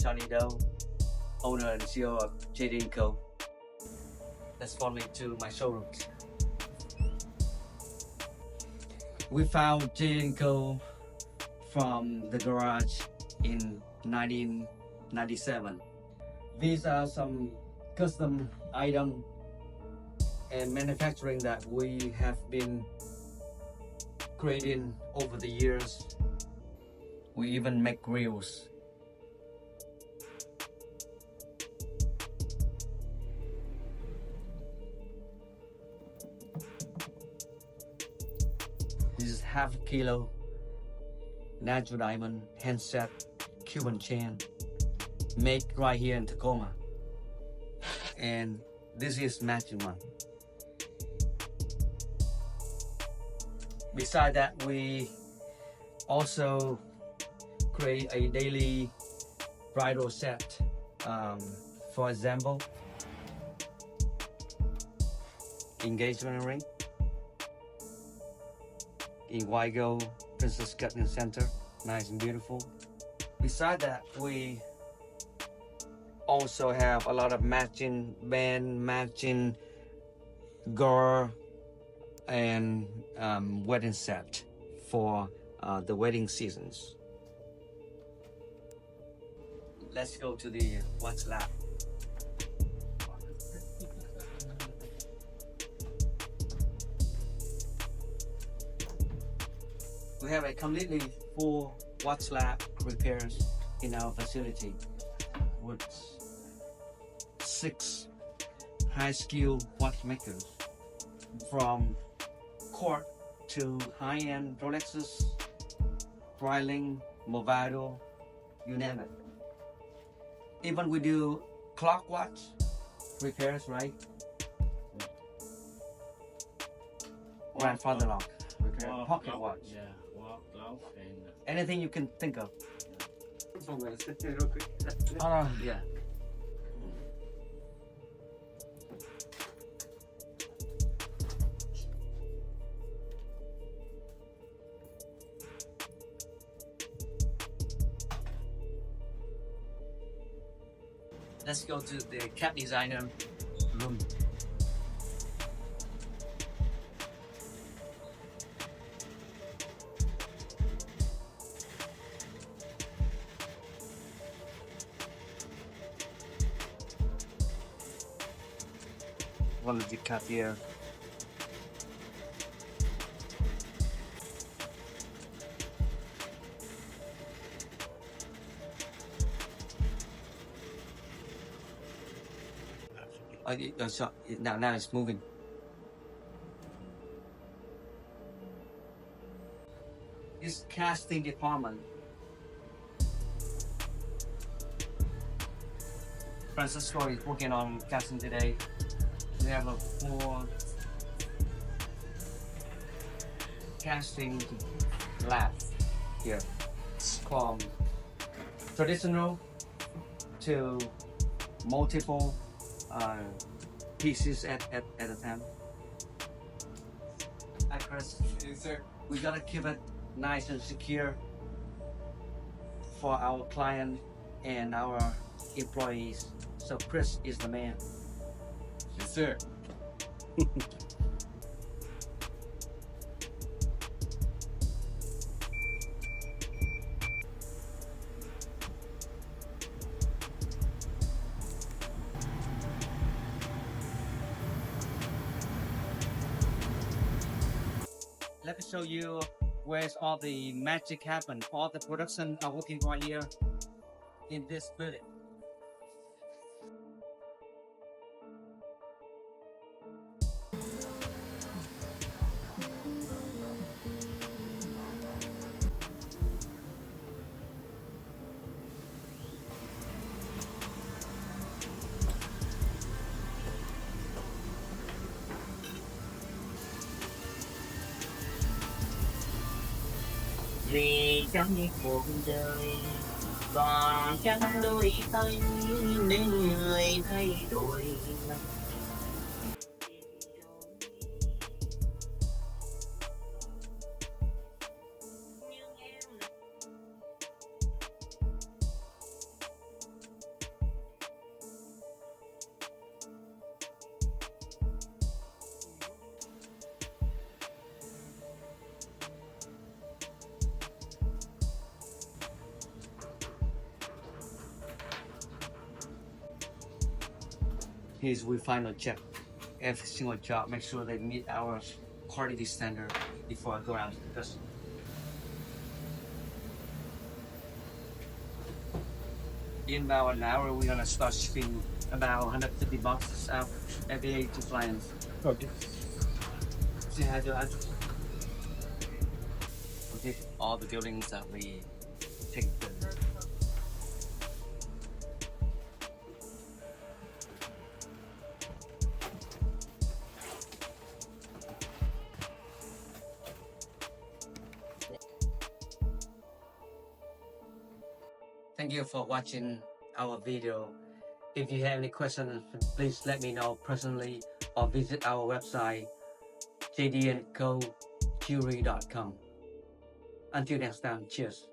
Johnny Doe, owner and CEO of JDCo. Let's follow me to my showrooms. We found JDCo from the garage in 1997. These are some custom items and manufacturing that we have been creating over the years. We even make grills. This is half a kilo natural diamond handset Cuban chain made right here in Tacoma. And this is matching one. Besides that, we also create a daily bridal set. For example, engagement ring in white gold, princess cut in the center, nice and beautiful. Besides that, we also have a lot of matching band, matching girl and wedding set for the wedding seasons. Let's go to the watch lab. We have a completely full watch lab repairs in our facility with 6 high-skilled watchmakers, from court to high-end Rolexes, Breitling, Movado, you name it. Even we do clock watch repairs, right? Grandfather lock repair, pocket watch. Yeah, clock and Anything you can think of. Yeah. Let's go to the cap designer room. One of the Cartier. So now it's moving. This casting department. Francisco is working on casting today. We have a full casting lab here. It's from traditional to multiple pieces at a time. Hi Chris. Yes, sir. We gotta keep it nice and secure for our client and our employees. So Chris is the man. Yes, sir. Let me show you where's all the magic happen. All the production are working right here in this building. vì trong cuộc đời còn chẳng đôi tay nên người thay đổi. is we final check every single job, make sure they meet our quality standard before I go out to the customer. In about an hour, we're gonna start shipping about 150 boxes out every day to clients. Okay. Say hi to us. Okay, all the buildings that we take the Thank you for watching our video. If you have any questions, please let me know personally or visit our website JDCo Jewelry.com. Until next time, cheers.